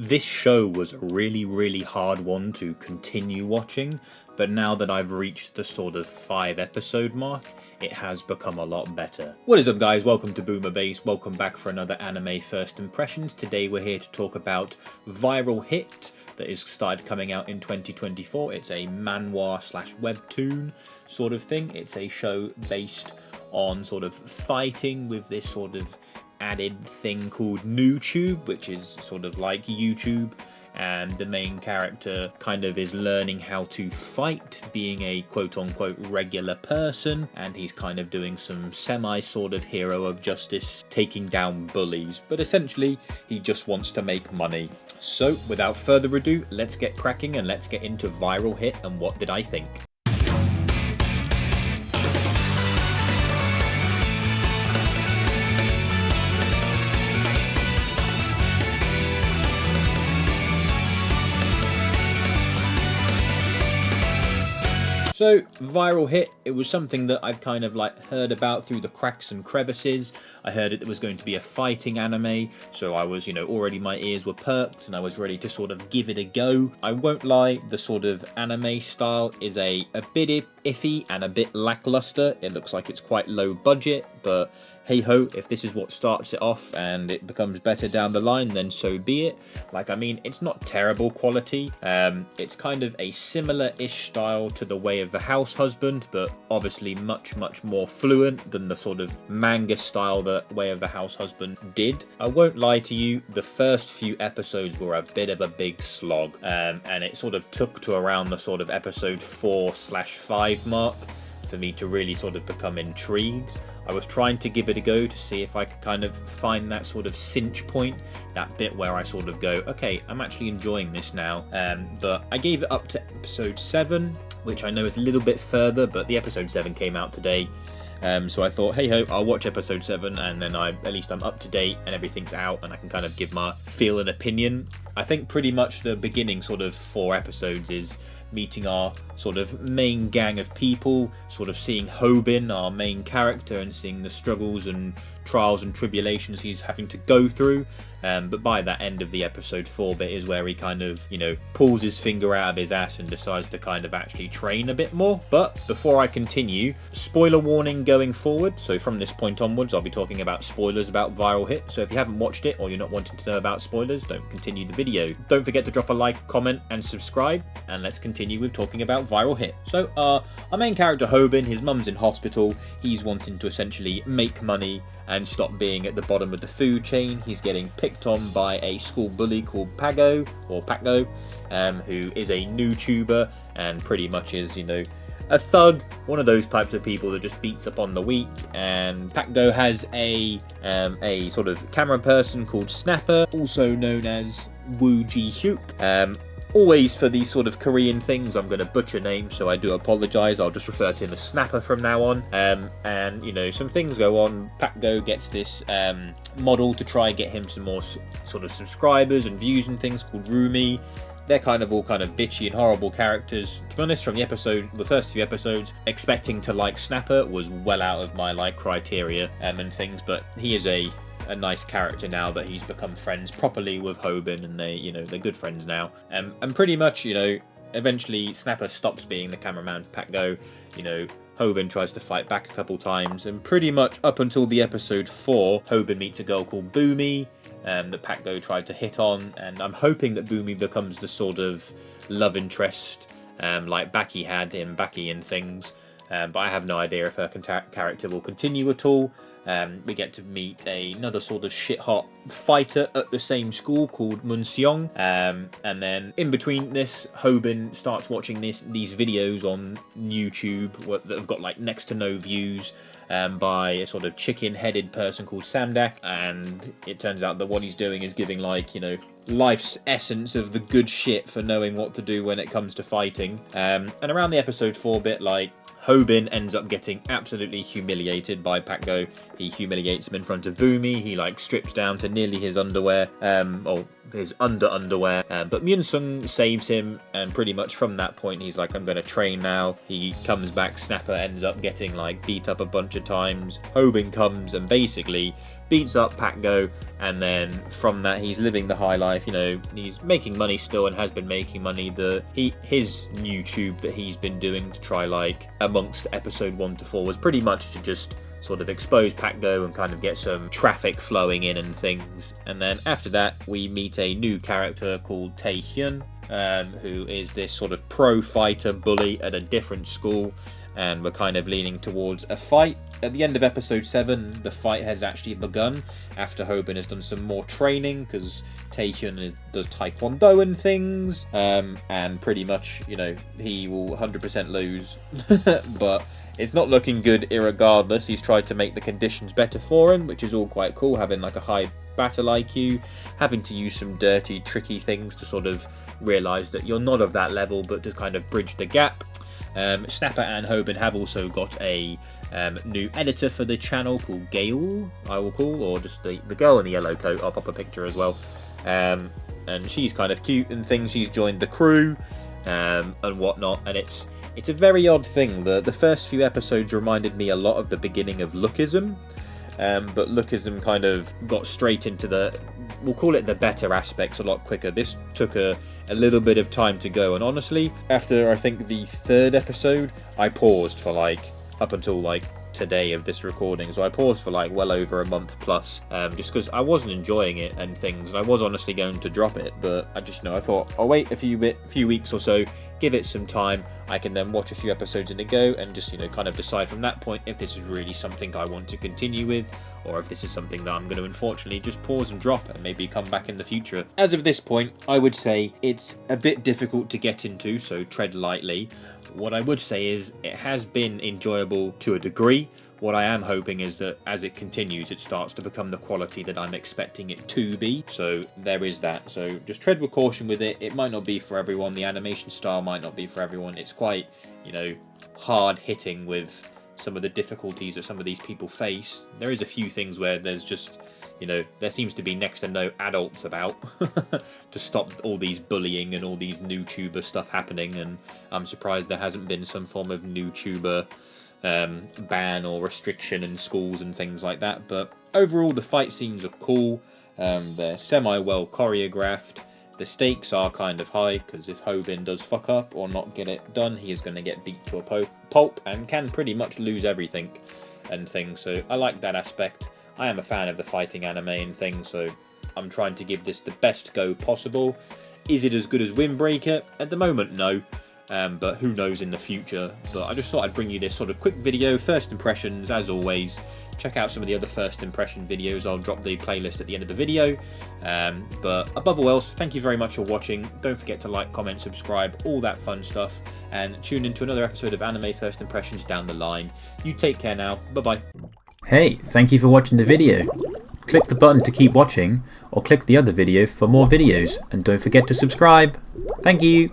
This show was a really hard one to continue watching, but now that I've reached the sort of 5-episode mark, it has become a lot better. What is up, guys? Welcome to Boomer Base. Welcome back for another anime first impressions. Today we're here to talk about Viral Hit that is started coming out in 2024. It's a manhwa / webtoon sort of thing. It's a show based on sort of fighting with this sort of added thing called NewTube, which is sort of like YouTube, and the main character kind of is learning how to fight, being a quote-unquote regular person, and he's kind of doing some semi sort of hero of justice, taking down bullies, but essentially he just wants to make money. So without further ado, let's get cracking and let's get into Viral Hit and what did I think. So, Viral Hit, it was something that I'd kind of like heard about through the cracks and crevices. I heard it was going to be a fighting anime, so I was, already my ears were perked and I was ready to sort of give it a go. I won't lie, the sort of anime style is a bit iffy and a bit lackluster. It looks like it's quite low budget, but hey ho, if this is what starts it off and it becomes better down the line, then so be it. It's not terrible quality. It's kind of a similar-ish style to The Way of the House Husband, but obviously much more fluent than the sort of manga style that Way of the House Husband did. I won't lie to you, the first few episodes were a bit of a big slog, and it sort of took to around the sort of episode 4/5 mark for me to really sort of become intrigued. I was trying to give it a go to see if I could kind of find that sort of cinch point, that bit where I sort of go, okay, I'm actually enjoying this now. But I gave it up to episode 7, which I know is a little bit further, but the episode 7 came out today. So I thought, hey ho, I'll watch episode 7 and then at least I'm up to date and everything's out and I can kind of give my feel and opinion. I think pretty much the beginning sort of 4 episodes is meeting our sort of main gang of people, sort of seeing Hobin, our main character, and seeing the struggles and trials and tribulations he's having to go through. But by that end of the episode 4 bit is where he kind of, pulls his finger out of his ass and decides to kind of actually train a bit more. But before I continue, spoiler warning going forward. So from this point onwards, I'll be talking about spoilers about Viral Hit. So if you haven't watched it or you're not wanting to know about spoilers, don't continue the video. Don't forget to drop a like, comment, and subscribe. And let's continue with talking about Viral Hit. So our main character Hobin, his mum's in hospital. He's wanting to essentially make money and stop being at the bottom of the food chain. He's getting picked on by a school bully called Pago, who is a NewTuber and pretty much is, a thug, one of those types of people that just beats up on the weak. And Pago has a sort of camera person called Snapper, also known as Woo Ji Hyuk. Always for these sort of Korean things, I'm going to butcher names, so I do apologise. I'll just refer to him as Snapper from now on. And, some things go on. Pago gets this model to try and get him some more sort of subscribers and views and things called Rumi. They're all bitchy and horrible characters. To be honest, from the first few episodes, expecting to like Snapper was well out of my criteria and things, but he is a nice character now that he's become friends properly with Hobin, and they're good friends now. And pretty much, eventually Snapper stops being the cameraman for Pago. Hobin tries to fight back a couple times, and pretty much up until the episode 4, Hobin meets a girl called Boomy that Pago tried to hit on, and I'm hoping that Boomy becomes the sort of love interest like Baki had in Baki and things. But I have no idea if her character will continue at all. We get to meet another sort of shit-hot fighter at the same school called Munseong. And then in between this, Hobin starts watching these videos on YouTube that have got next to no views by a sort of chicken-headed person called Samdak. And it turns out that what he's doing is giving life's essence of the good shit for knowing what to do when it comes to fighting. And around the episode 4 bit, Hobin ends up getting absolutely humiliated by Pago. He humiliates him in front of Boomy. He strips down to nearly his underwear, or his underwear. But Myun-sung saves him, and pretty much from that point he's like, I'm going to train now. He comes back, Snapper ends up getting like beat up a bunch of times. Hobin comes and basically beats up Pak-go, and then from that he's living the high life. You know, he's making money still and has been making money. His YouTube that he's been doing to try like amongst episode 1 to 4 was pretty much to just sort of expose Pak-go and kind of get some traffic flowing in and things. And then after that we meet a new character called Tae-hyun, who is this sort of pro fighter bully at a different school, and we're kind of leaning towards a fight. At the end of episode 7, the fight has actually begun after Hobin has done some more training, because Tae-hyun does taekwondo and things, and pretty much, you know, he will 100% lose. But it's not looking good irregardless. He's tried to make the conditions better for him, which is all quite cool, having like a high battle IQ, having to use some dirty, tricky things to sort of realise that you're not of that level, but to kind of bridge the gap. Snapper and Hobin have also got a new editor for the channel called Gail, I will call, or just the girl in the yellow coat. I'll pop a picture as well. And she's kind of cute and things. She's joined the crew and whatnot, and it's a very odd thing. The first few episodes reminded me a lot of the beginning of Lookism, but Lookism kind of got straight into the, we'll call it the better aspects a lot quicker. This took a little bit of time to go, and honestly, after I think the 3rd episode, I paused for like up until like today of this recording, so I paused for like well over a month plus, just because I wasn't enjoying it and things, and I was honestly going to drop it, but I just, you know, I thought I'll wait a few weeks or so, give it some time. I can then watch a few episodes in a go and just, you know, kind of decide from that point if this is really something I want to continue with, or if this is something that I'm going to unfortunately just pause and drop and maybe come back in the future. As of this point, I would say it's a bit difficult to get into, so tread lightly. What I would say is it has been enjoyable to a degree. What I am hoping is that as it continues, it starts to become the quality that I'm expecting it to be. So there is that. So just tread with caution with it. It might not be for everyone. The animation style might not be for everyone. It's quite, you know, hard hitting with some of the difficulties that some of these people face. There is a few things where there's just, you know, there seems to be next to no adults about to stop all these bullying and all these NewTuber stuff happening, and I'm surprised there hasn't been some form of NewTuber ban or restriction in schools and things like that. But overall, the fight scenes are cool. They're semi-well choreographed. The stakes are kind of high, because if Hobin does fuck up or not get it done, he is going to get beat to a pulp and can pretty much lose everything and things. So I like that aspect. I am a fan of the fighting anime and things, so I'm trying to give this the best go possible. Is it as good as Windbreaker? At the moment, no. But who knows in the future. But I just thought I'd bring you this sort of quick video, first impressions, as always. Check out some of the other first impression videos. I'll drop the playlist at the end of the video. But above all else, thank you very much for watching. Don't forget to like, comment, subscribe, all that fun stuff. And tune into another episode of Anime First Impressions down the line. You take care now. Bye-bye. Hey, thank you for watching the video. Click the button to keep watching, or click the other video for more videos, and don't forget to subscribe. Thank you.